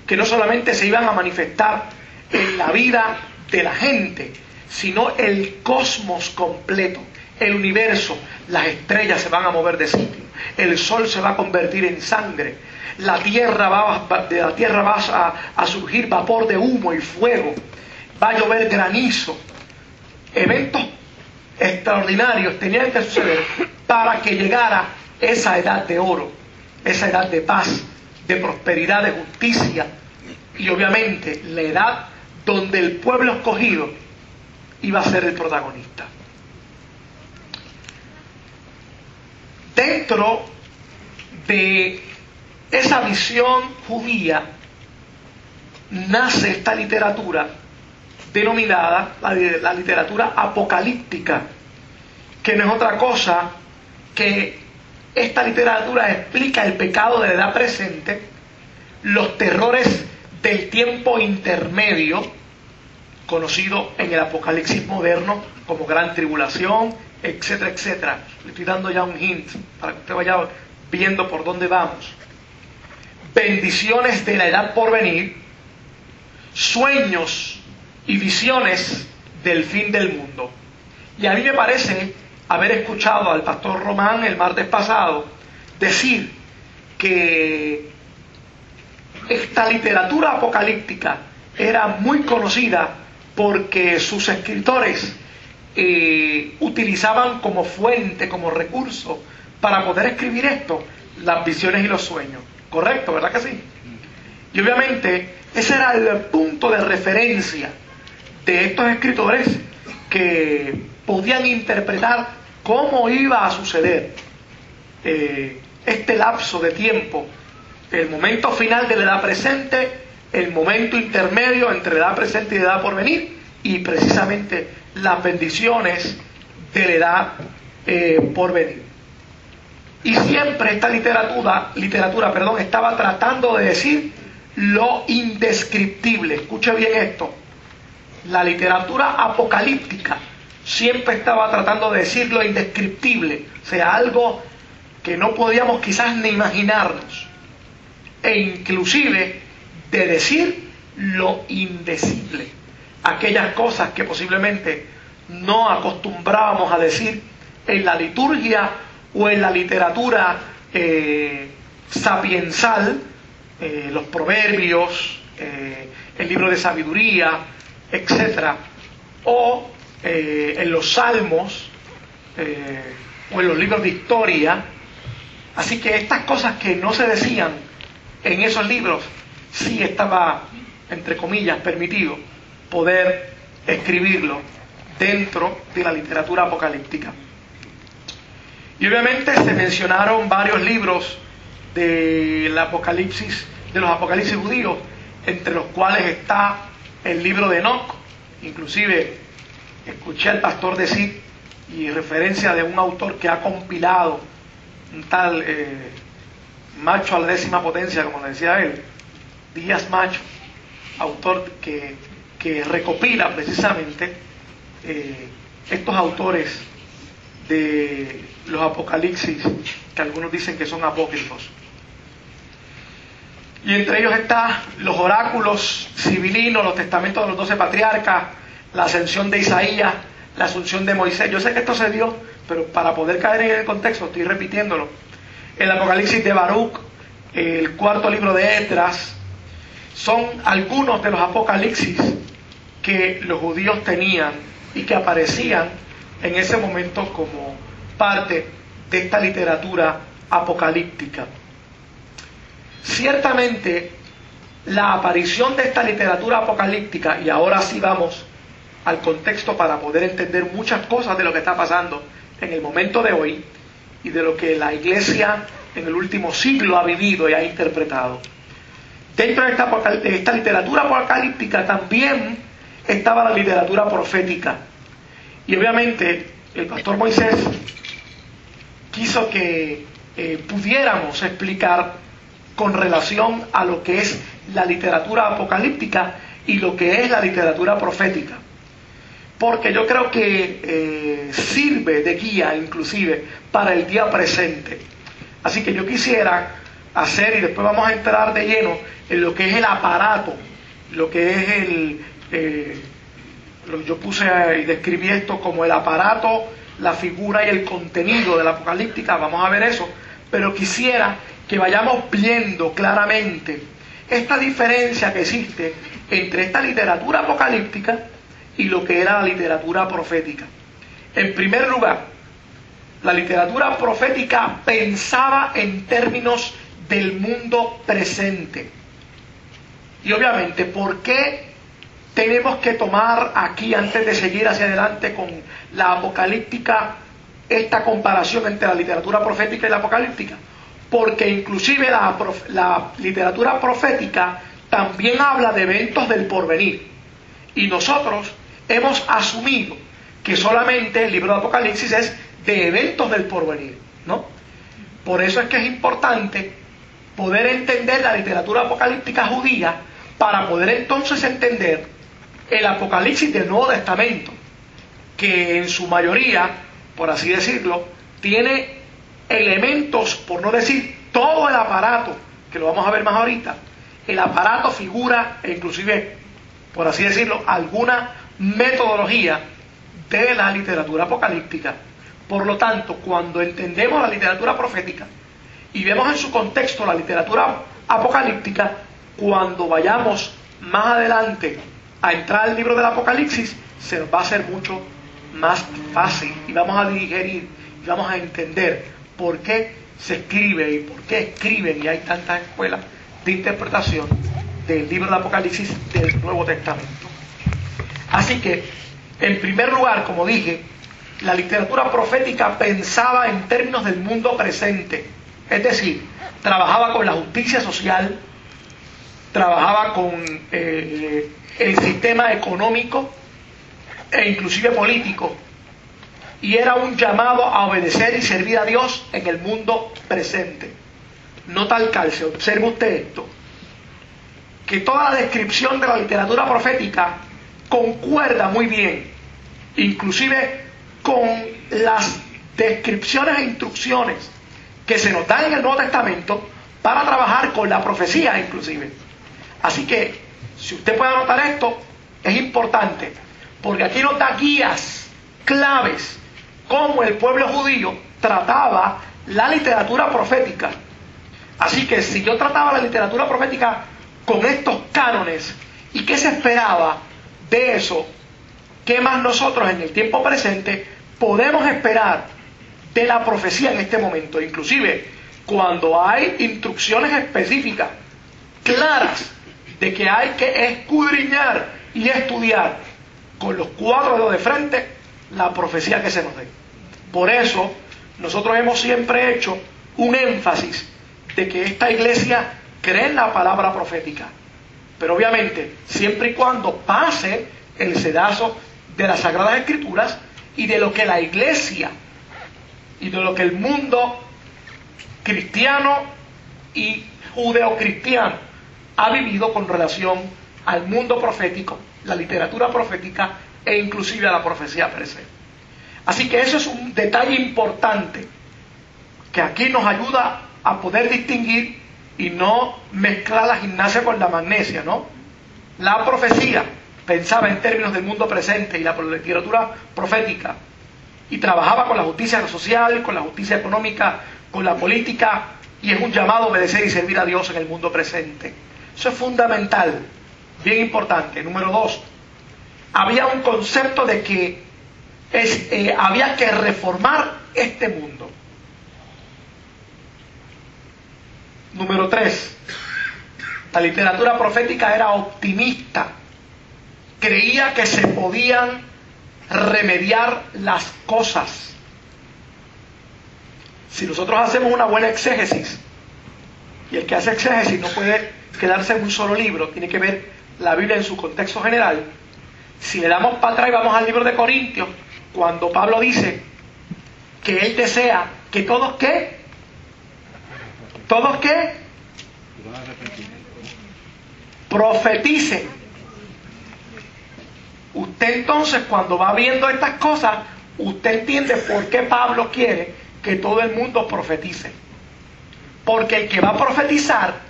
que no solamente se iban a manifestar en la vida de la gente, sino el cosmos completo, el universo. Las estrellas se van a mover de sitio, el sol se va a convertir en sangre, de la tierra va a surgir vapor de humo y fuego, va a llover granizo. Eventos extraordinarios tenían que suceder para que llegara esa edad de oro, esa edad de paz, de prosperidad, de justicia, y obviamente la edad donde el pueblo escogido iba a ser el protagonista. Dentro de esa visión judía nace esta literatura denominada la literatura apocalíptica, que no es otra cosa que esta literatura explica el pecado de la edad presente, los terrores del tiempo intermedio, conocido en el Apocalipsis moderno como Gran Tribulación, etcétera, etcétera. Le estoy dando ya un hint para que usted vaya viendo por dónde vamos. Bendiciones de la edad por venir, sueños y visiones del fin del mundo. Y a mí me parece haber escuchado al pastor Román el martes pasado decir que esta literatura apocalíptica era muy conocida porque sus escritores utilizaban como fuente, como recurso para poder escribir esto, las visiones y los sueños. Correcto, ¿verdad que sí? Y obviamente ese era el punto de referencia de estos escritores que podían interpretar cómo iba a suceder este lapso de tiempo, el momento final de la edad presente, el momento intermedio entre la edad presente y la edad por venir, y precisamente las bendiciones de la edad por venir. Y siempre esta literatura, estaba tratando de decir lo indescriptible. Escuche bien esto. La literatura apocalíptica siempre estaba tratando de decir lo indescriptible, o sea, algo que no podíamos quizás ni imaginarnos, e inclusive de decir lo indecible, aquellas cosas que posiblemente no acostumbrábamos a decir en la liturgia o en la literatura sapiensal, los proverbios, el libro de sabiduría, etcétera, o en los salmos, o en los libros de historia. Así que estas cosas que no se decían en esos libros, sí estaba, entre comillas, permitido poder escribirlo dentro de la literatura apocalíptica. Y obviamente se mencionaron varios libros del Apocalipsis, de los Apocalipsis judíos, entre los cuales está el libro de Enoc. Inclusive escuché al pastor decir, y referencia de un autor que ha compilado, un tal Macho a la décima potencia, como le decía él, Díaz Macho, autor que recopila precisamente estos autores de los Apocalipsis, que algunos dicen que son apócrifos. Y entre ellos están los oráculos sibilinos, los testamentos de los 12 patriarcas, la ascensión de Isaías, la asunción de Moisés. Yo sé que esto se dio, pero para poder caer en el contexto estoy repitiéndolo. El Apocalipsis de Baruch, el cuarto libro de Esdras, son algunos de los apocalipsis que los judíos tenían y que aparecían en ese momento como parte de esta literatura apocalíptica. Ciertamente, la aparición de esta literatura apocalíptica, y ahora sí vamos al contexto para poder entender muchas cosas de lo que está pasando en el momento de hoy y de lo que la Iglesia en el último siglo ha vivido y ha interpretado. Dentro de esta literatura apocalíptica también estaba la literatura profética. Y obviamente el pastor Moisés quiso que pudiéramos explicar con relación a lo que es la literatura apocalíptica y lo que es la literatura profética. Porque yo creo que sirve de guía inclusive para el día presente. Así que yo quisiera hacer, y después vamos a entrar de lleno en lo que es el aparato, lo que es yo puse y describí esto como el aparato, la figura y el contenido de la apocalíptica. Vamos a ver eso, pero quisiera que vayamos viendo claramente esta diferencia que existe entre esta literatura apocalíptica y lo que era la literatura profética. En primer lugar, la literatura profética pensaba en términos del mundo presente. Y obviamente, ¿por qué tenemos que tomar aquí, antes de seguir hacia adelante con la apocalíptica, esta comparación entre la literatura profética y la apocalíptica? Porque inclusive la literatura profética también habla de eventos del porvenir. Y nosotros hemos asumido que solamente el libro de Apocalipsis es de eventos del porvenir, ¿no? Por eso es que es importante poder entender la literatura apocalíptica judía para poder entonces entender el Apocalipsis del Nuevo Testamento, que en su mayoría, por así decirlo, tiene elementos, por no decir todo el aparato, que lo vamos a ver más ahorita, el aparato, figura e inclusive, por así decirlo, alguna metodología de la literatura apocalíptica. Por lo tanto, cuando entendemos la literatura profética y vemos en su contexto la literatura apocalíptica, cuando vayamos más adelante a entrar al libro del Apocalipsis, se nos va a hacer mucho más fácil y vamos a digerir y vamos a entender por qué se escribe y por qué escriben, y hay tantas escuelas de interpretación del libro del Apocalipsis del Nuevo Testamento. Así que, en primer lugar, como dije, la literatura profética pensaba en términos del mundo presente, es decir, trabajaba con la justicia social, trabajaba con el sistema económico e inclusive político, y era un llamado a obedecer y servir a Dios en el mundo presente. Nota al calce, observe usted esto, que toda la descripción de la literatura profética concuerda muy bien, inclusive con las descripciones e instrucciones que se nos dan en el Nuevo Testamento para trabajar con la profecía inclusive. Así que, si usted puede anotar esto, es importante, porque aquí nos da guías, claves, cómo el pueblo judío trataba la literatura profética. Así que si yo trataba la literatura profética con estos cánones, ¿y qué se esperaba de eso? ¿Qué más nosotros en el tiempo presente podemos esperar de la profecía en este momento? Inclusive, cuando hay instrucciones específicas, claras, de que hay que escudriñar y estudiar con los 4 dedos de frente la profecía que se nos dé. Por eso, nosotros hemos siempre hecho un énfasis de que esta iglesia cree en la palabra profética, pero obviamente siempre y cuando pase el sedazo de las Sagradas Escrituras y de lo que la iglesia y de lo que el mundo cristiano y judeocristiano ha vivido con relación al mundo profético, la literatura profética e inclusive a la profecía per se. Así que eso es un detalle importante que aquí nos ayuda a poder distinguir y no mezclar la gimnasia con la magnesia, ¿no? La profecía pensaba en términos del mundo presente y la literatura profética, y trabajaba con la justicia social, con la justicia económica, con la política, y es un llamado a obedecer y servir a Dios en el mundo presente. Eso es fundamental, bien importante. Número 2, había un concepto de que había que reformar este mundo. Número 3, la literatura profética era optimista, creía que se podían remediar las cosas. Si nosotros hacemos una buena exégesis, y el que hace exégesis no puede quedarse en un solo libro, tiene que ver la Biblia en su contexto general. Si le damos para atrás y vamos al libro de Corintios, cuando Pablo dice que él desea que todos ¿qué? ¿Todos qué? Profeticen. Usted entonces, cuando va viendo estas cosas, usted entiende por qué Pablo quiere que todo el mundo profetice. Porque el que va a profetizar